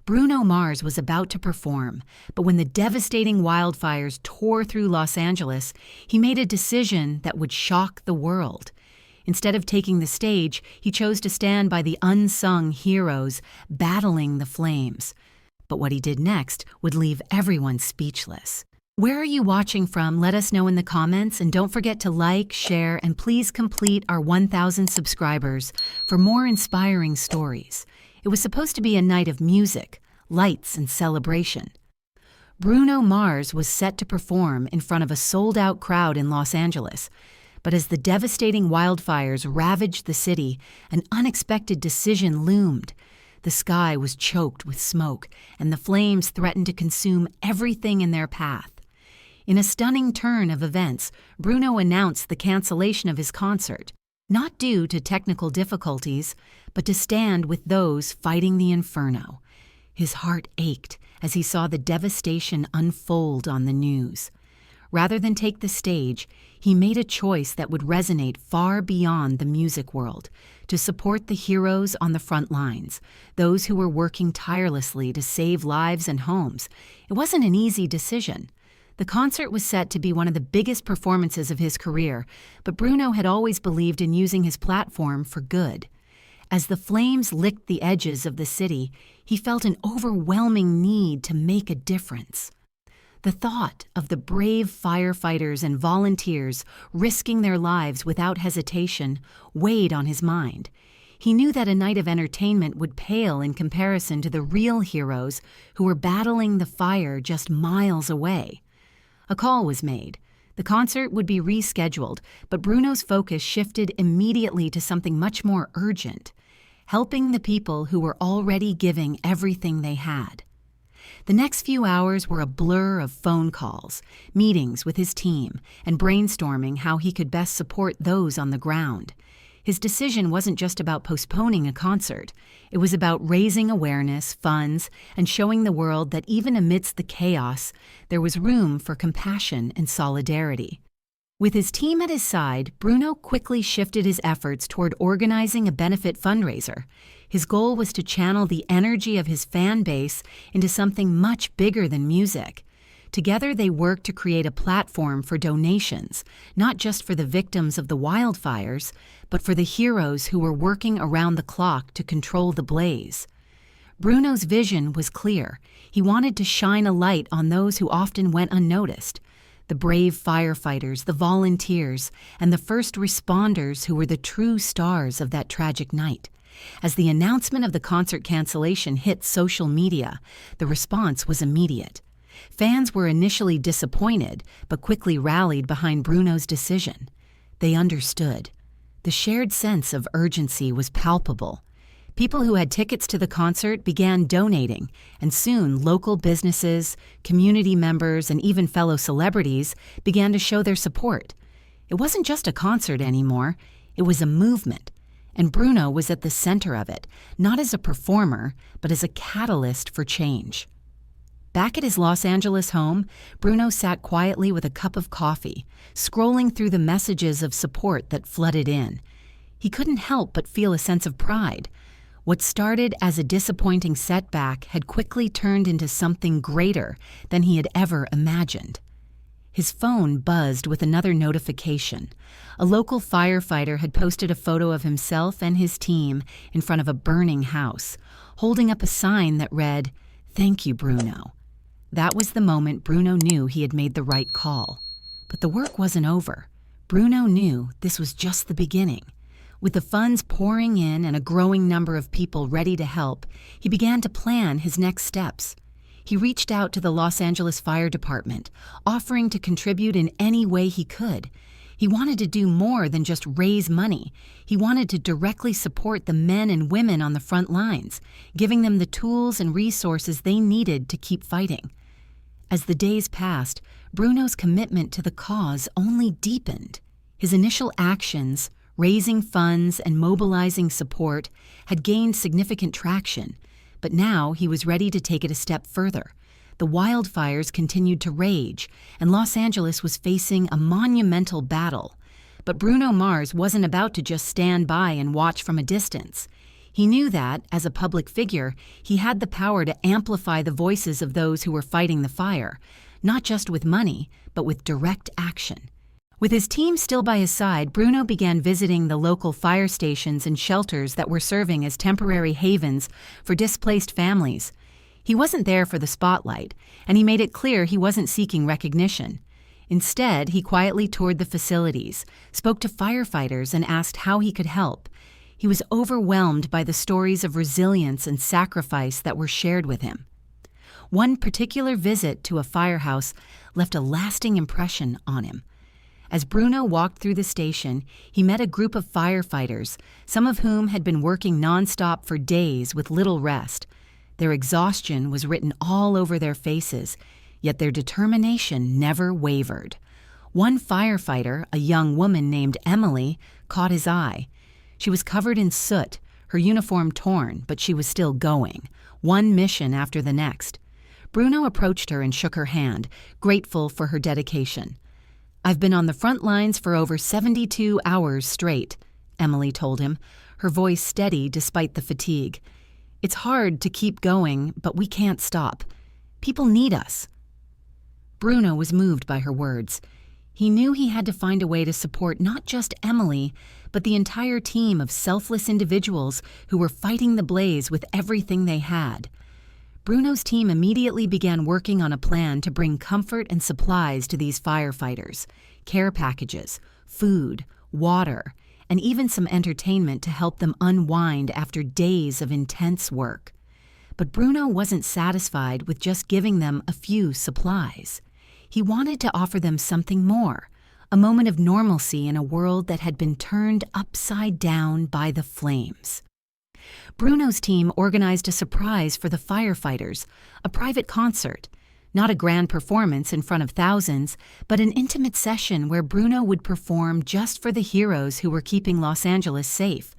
Bruno Mars was about to perform, but when the devastating wildfires tore through Los Angeles, he made a decision that would shock the world. Instead of taking the stage, he chose to stand by the unsung heroes battling the flames. But what he did next would leave everyone speechless. Where are you watching from? Let us know in the comments, and don't forget to like, share, and please complete our 1,000 subscribers for more inspiring stories. It was supposed to be a night of music, lights, and celebration. Bruno Mars was set to perform in front of a sold-out crowd in Los Angeles. But as the devastating wildfires ravaged the city, an unexpected decision loomed. The sky was choked with smoke, and the flames threatened to consume everything in their path. In a stunning turn of events, Bruno announced the cancellation of his concert, not due to technical difficulties, but to stand with those fighting the inferno. His heart ached as he saw the devastation unfold on the news. Rather than take the stage, he made a choice that would resonate far beyond the music world, to support the heroes on the front lines, those who were working tirelessly to save lives and homes. It wasn't an easy decision. The concert was set to be one of the biggest performances of his career, but Bruno had always believed in using his platform for good. As the flames licked the edges of the city, he felt an overwhelming need to make a difference. The thought of the brave firefighters and volunteers risking their lives without hesitation weighed on his mind. He knew that a night of entertainment would pale in comparison to the real heroes who were battling the fire just miles away. A call was made. The concert would be rescheduled, but Bruno's focus shifted immediately to something much more urgent: helping the people who were already giving everything they had. The next few hours were a blur of phone calls, meetings with his team, and brainstorming how he could best support those on the ground. His decision wasn't just about postponing a concert. It was about raising awareness, funds, and showing the world that even amidst the chaos, there was room for compassion and solidarity. With his team at his side, Bruno quickly shifted his efforts toward organizing a benefit fundraiser. His goal was to channel the energy of his fan base into something much bigger than music. Together, they worked to create a platform for donations, not just for the victims of the wildfires, but for the heroes who were working around the clock to control the blaze. Bruno's vision was clear. He wanted to shine a light on those who often went unnoticed: the brave firefighters, the volunteers, and the first responders who were the true stars of that tragic night. As the announcement of the concert cancellation hit social media, the response was immediate. Fans were initially disappointed, but quickly rallied behind Bruno's decision. They understood. The shared sense of urgency was palpable. People who had tickets to the concert began donating, and soon local businesses, community members, and even fellow celebrities began to show their support. It wasn't just a concert anymore, it was a movement, and Bruno was at the center of it, not as a performer, but as a catalyst for change. Back at his Los Angeles home, Bruno sat quietly with a cup of coffee, scrolling through the messages of support that flooded in. He couldn't help but feel a sense of pride. What started as a disappointing setback had quickly turned into something greater than he had ever imagined. His phone buzzed with another notification. A local firefighter had posted a photo of himself and his team in front of a burning house, holding up a sign that read, "Thank you, Bruno." That was the moment Bruno knew he had made the right call. But the work wasn't over. Bruno knew this was just the beginning. With the funds pouring in and a growing number of people ready to help, he began to plan his next steps. He reached out to the Los Angeles Fire Department, offering to contribute in any way he could. He wanted to do more than just raise money. He wanted to directly support the men and women on the front lines, giving them the tools and resources they needed to keep fighting. As the days passed, Bruno's commitment to the cause only deepened. His initial actions, raising funds and mobilizing support, had gained significant traction, but now he was ready to take it a step further. The wildfires continued to rage, and Los Angeles was facing a monumental battle. But Bruno Mars wasn't about to just stand by and watch from a distance. He knew that, as a public figure, he had the power to amplify the voices of those who were fighting the fire, not just with money, but with direct action. With his team still by his side, Bruno began visiting the local fire stations and shelters that were serving as temporary havens for displaced families. He wasn't there for the spotlight, and he made it clear he wasn't seeking recognition. Instead, he quietly toured the facilities, spoke to firefighters, and asked how he could help. He was overwhelmed by the stories of resilience and sacrifice that were shared with him. One particular visit to a firehouse left a lasting impression on him. As Bruno walked through the station, he met a group of firefighters, some of whom had been working nonstop for days with little rest. Their exhaustion was written all over their faces, yet their determination never wavered. One firefighter, a young woman named Emily, caught his eye. She was covered in soot, her uniform torn, but she was still going, one mission after the next. Bruno approached her and shook her hand, grateful for her dedication. "I've been on the front lines for over 72 hours straight," Emily told him, her voice steady despite the fatigue. "It's hard to keep going, but we can't stop. People need us." Bruno was moved by her words. He knew he had to find a way to support not just Emily, but the entire team of selfless individuals who were fighting the blaze with everything they had. Bruno's team immediately began working on a plan to bring comfort and supplies to these firefighters, care packages, food, water, and even some entertainment to help them unwind after days of intense work. But Bruno wasn't satisfied with just giving them a few supplies. He wanted to offer them something more, a moment of normalcy in a world that had been turned upside down by the flames. Bruno's team organized a surprise for the firefighters, a private concert. Not a grand performance in front of thousands, but an intimate session where Bruno would perform just for the heroes who were keeping Los Angeles safe.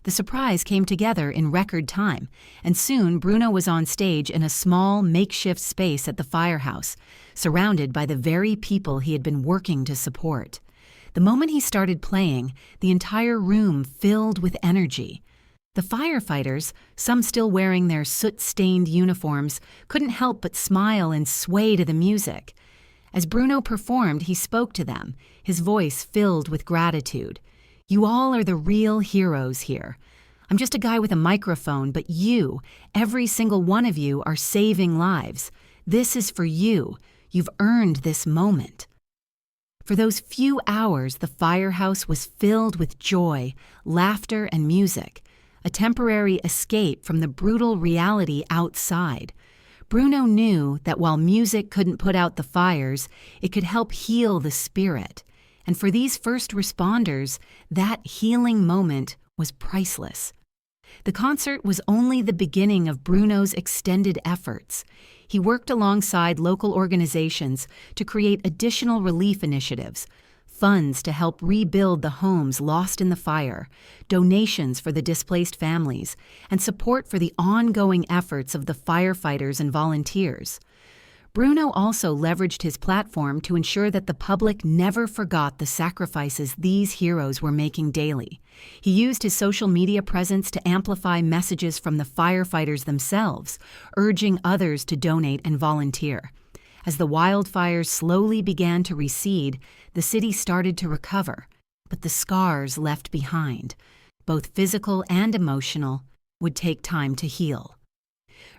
The surprise came together in record time, and soon Bruno was on stage in a small, makeshift space at the firehouse, surrounded by the very people he had been working to support. The moment he started playing, the entire room filled with energy. The firefighters, some still wearing their soot-stained uniforms, couldn't help but smile and sway to the music. As Bruno performed, he spoke to them, his voice filled with gratitude. "You all are the real heroes here. I'm just a guy with a microphone, but you, every single one of you, are saving lives. This is for you. You've earned this moment." For those few hours, the firehouse was filled with joy, laughter, and music, a temporary escape from the brutal reality outside. Bruno knew that while music couldn't put out the fires, it could help heal the spirit. And for these first responders, that healing moment was priceless. The concert was only the beginning of Bruno's extended efforts. He worked alongside local organizations to create additional relief initiatives, funds to help rebuild the homes lost in the fire, donations for the displaced families, and support for the ongoing efforts of the firefighters and volunteers. Bruno also leveraged his platform to ensure that the public never forgot the sacrifices these heroes were making daily. He used his social media presence to amplify messages from the firefighters themselves, urging others to donate and volunteer. As the wildfires slowly began to recede, the city started to recover, but the scars left behind, both physical and emotional, would take time to heal.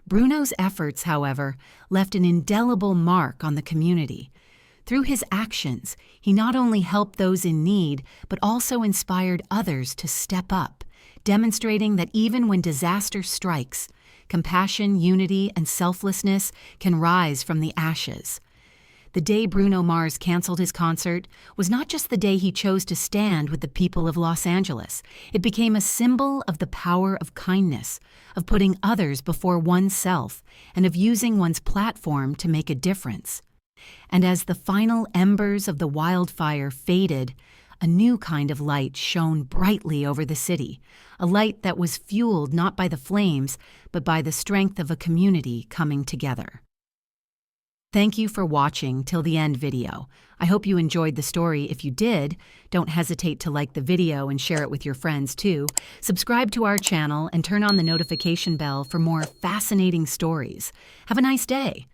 Bruno's efforts, however, left an indelible mark on the community. Through his actions, he not only helped those in need, but also inspired others to step up, demonstrating that even when disaster strikes, compassion, unity, and selflessness can rise from the ashes. The day Bruno Mars canceled his concert was not just the day he chose to stand with the people of Los Angeles. It became a symbol of the power of kindness, of putting others before oneself, and of using one's platform to make a difference. And as the final embers of the wildfire faded, a new kind of light shone brightly over the city, a light that was fueled not by the flames, but by the strength of a community coming together. Thank you for watching till the end video. I hope you enjoyed the story. If you did, don't hesitate to like the video and share it with your friends too. Subscribe to our channel and turn on the notification bell for more fascinating stories. Have a nice day.